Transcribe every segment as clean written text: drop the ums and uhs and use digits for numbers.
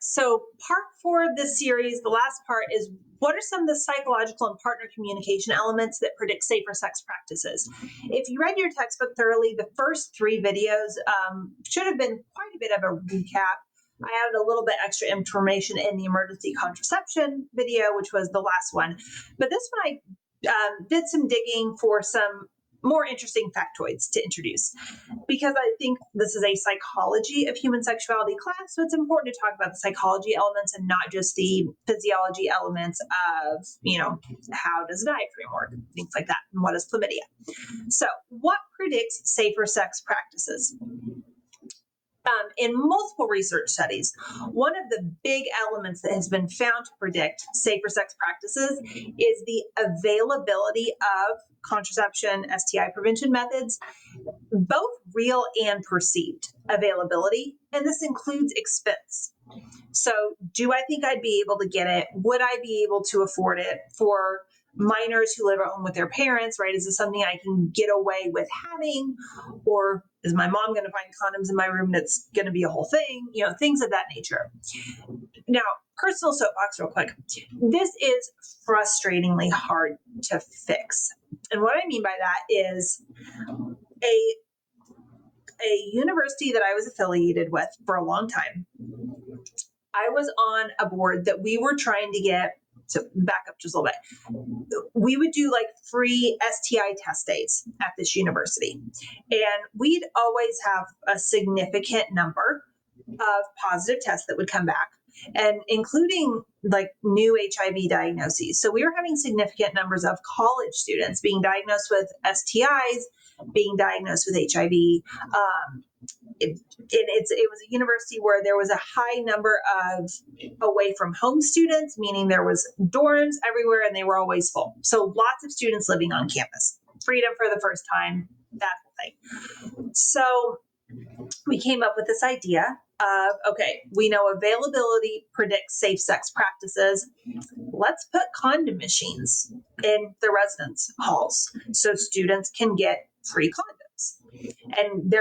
So part 4 of this series, the last part, is what are some of the psychological and partner communication elements that predict safer sex practices? If you read your textbook thoroughly, the first 3 videos should have been quite a bit of a recap. I added a little bit extra information in the emergency contraception video, which was the last one. But this one I did some digging for some more interesting factoids to introduce, because I think this is a psychology of human sexuality class, so it's important to talk about the psychology elements and not just the physiology elements of, how does diaphragm work, things like that, and what is chlamydia. So what predicts safer sex practices? In multiple research studies, one of the big elements that has been found to predict safer sex practices is the availability of contraception, STI prevention methods, both real and perceived availability, and this includes expense. So do I think I'd be able to get it? Would I be able to afford it for minors who live at home with their parents, right? Is this something I can get away with having? Or is my mom going to find condoms in my room that's going to be a whole thing? Things of that nature. Now, personal soapbox real quick. This is frustratingly hard to fix. And what I mean by that is a university that I was affiliated with for a long time, I was on a board that we were trying to get, so back up just a little bit. We would do like free STI test days at this university. And we'd always have a significant number of positive tests that would come back, and including like new HIV diagnoses. So we were having significant numbers of college students being diagnosed with STIs, being diagnosed with HIV. It was a university where there was a high number of away from home students, meaning there was dorms everywhere and they were always full. So lots of students living on campus, freedom for the first time, that whole thing. So we came up with this idea of, okay, we know availability predicts safe sex practices. Let's put condom machines in the residence halls so students can get free condoms. And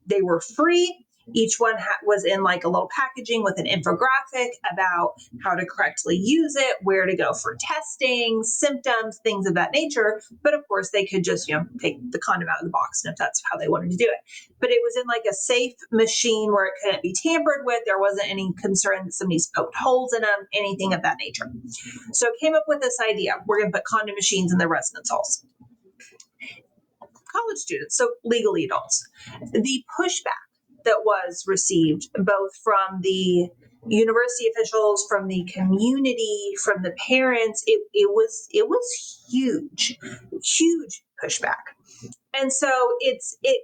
they were free. Each one was in like a little packaging with an infographic about how to correctly use it, where to go for testing, symptoms, things of that nature. But of course, they could just, take the condom out of the box, and if that's how they wanted to do it. But it was in like a safe machine where it couldn't be tampered with. There wasn't any concern that somebody's poked holes in them, anything of that nature. So I came up with this idea. We're going to put condom machines in the residence halls. College students, so legally adults. The pushback that was received both from the university officials, from the community, from the parents, it was huge pushback. And so it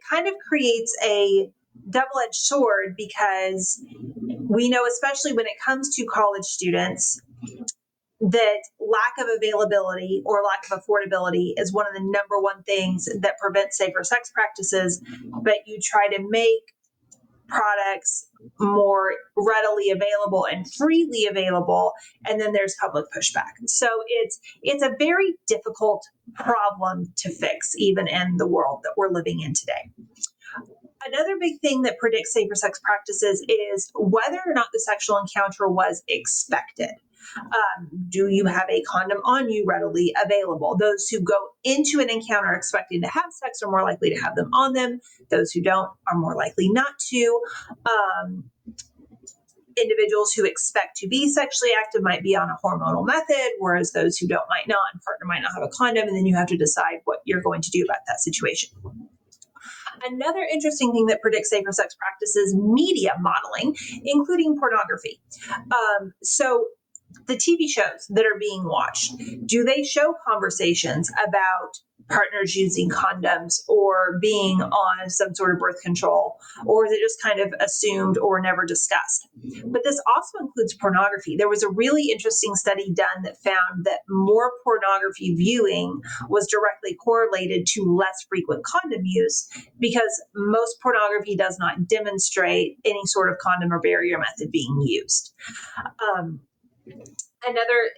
kind of creates a double-edged sword, because we know, especially when it comes to college students, that lack of availability or lack of affordability is one of the number one things that prevents safer sex practices. But you try to make products more readily available and freely available, and then there's public pushback. So it's a very difficult problem to fix, even in the world that we're living in today. Another big thing that predicts safer sex practices is whether or not the sexual encounter was expected. Do you have a condom on you readily available? Those who go into an encounter expecting to have sex are more likely to have them on them. Those who don't are more likely not to. Individuals who expect to be sexually active might be on a hormonal method, whereas those who don't might not, and partner might not have a condom, and then you have to decide what you're going to do about that situation. Another interesting thing that predicts safer sex practices, media modeling, including pornography. So the TV shows that are being watched, do they show conversations about partners using condoms or being on some sort of birth control, or is it just kind of assumed or never discussed? But this also includes pornography. There was a really interesting study done that found that more pornography viewing was directly correlated to less frequent condom use, because most pornography does not demonstrate any sort of condom or barrier method being used. Another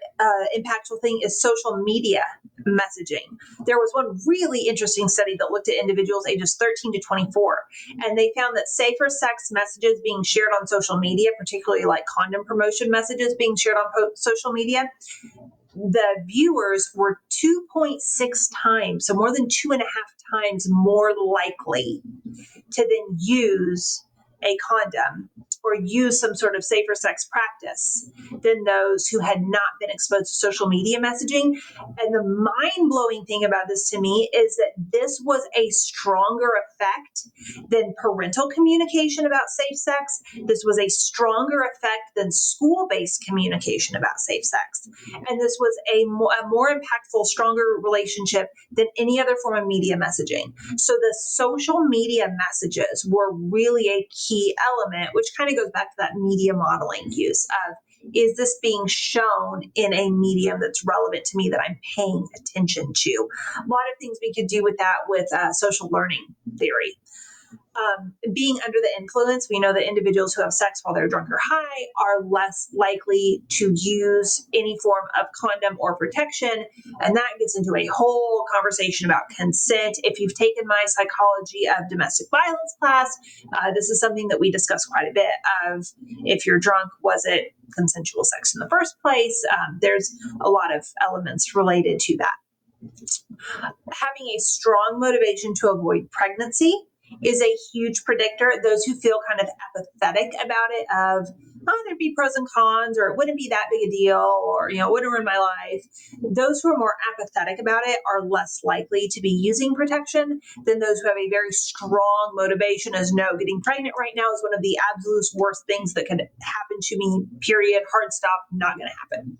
impactful thing is social media messaging. There was one really interesting study that looked at individuals ages 13 to 24, and they found that safer sex messages being shared on social media, particularly like condom promotion messages being shared on social media, the viewers were 2.6 times, so more than 2.5 times more likely to then use a condom or use some sort of safer sex practice than those who had not been exposed to social media messaging. And the mind-blowing thing about this to me is that this was a stronger effect than parental communication about safe sex. This was a stronger effect than school-based communication about safe sex. And this was a more impactful, stronger relationship than any other form of media messaging. So the social media messages were really a key element, which kind of goes back to that media modeling use of, is this being shown in a medium that's relevant to me that I'm paying attention to? A lot of things we could do with that with social learning theory. Being under the influence, we know that individuals who have sex while they're drunk or high are less likely to use any form of condom or protection. And that gets into a whole conversation about consent. If you've taken my psychology of domestic violence class, this is something that we discuss quite a bit of, if you're drunk, was it consensual sex in the first place? There's a lot of elements related to that. Having a strong motivation to avoid pregnancy is a huge predictor. Those who feel kind of apathetic about it, of, oh, there'd be pros and cons, or it wouldn't be that big a deal, or, it wouldn't ruin my life. Those who are more apathetic about it are less likely to be using protection than those who have a very strong motivation as, no, getting pregnant right now is one of the absolute worst things that could happen to me, period, hard stop, not going to happen.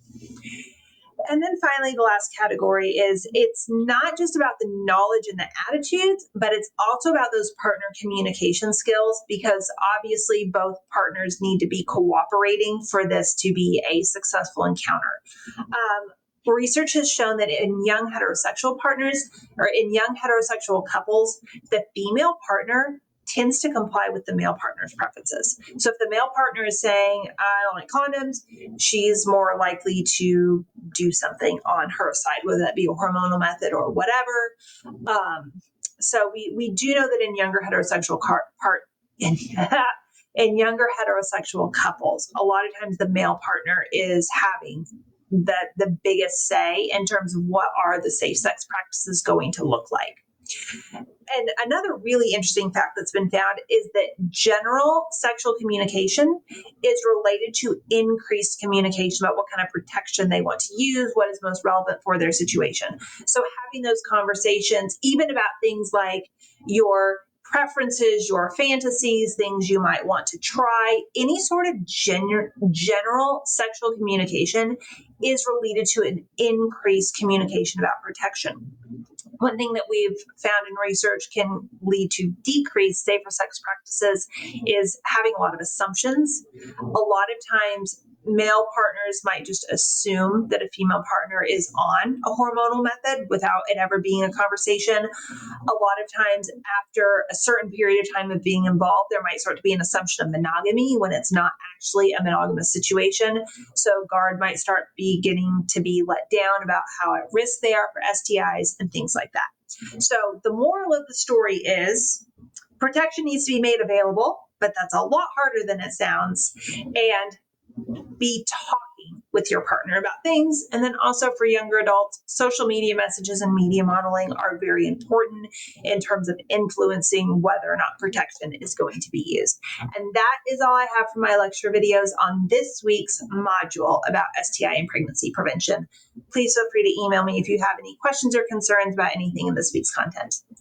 And then finally, the last category is, it's not just about the knowledge and the attitudes, but it's also about those partner communication skills, because obviously both partners need to be cooperating for this to be a successful encounter. Research has shown that in young heterosexual partners, or in young heterosexual couples, the female partner tends to comply with the male partner's preferences. So if the male partner is saying, I don't like condoms, she's more likely to do something on her side, whether that be a hormonal method or whatever. So we do know that in younger heterosexual in younger heterosexual couples, a lot of times the male partner is having the biggest say in terms of what are the safe sex practices going to look like. And another really interesting fact that's been found is that general sexual communication is related to increased communication about what kind of protection they want to use, what is most relevant for their situation. So having those conversations, even about things like your preferences, your fantasies, things you might want to try, any sort of general sexual communication is related to an increased communication about protection. One thing that we've found in research can lead to decreased safer sex practices is having a lot of assumptions. A lot of times, male partners might just assume that a female partner is on a hormonal method without it ever being a conversation. A lot of times, after a certain period of time of being involved, there might start to be an assumption of monogamy when it's not actually a monogamous situation. So guard might start getting to be let down about how at risk they are for STIs and things like that. So the moral of the story is, protection needs to be made available, but that's a lot harder than it sounds. And be talking with your partner about things. And then also for younger adults, social media messages and media modeling are very important in terms of influencing whether or not protection is going to be used. And that is all I have for my lecture videos on this week's module about STI and pregnancy prevention. Please feel free to email me if you have any questions or concerns about anything in this week's content.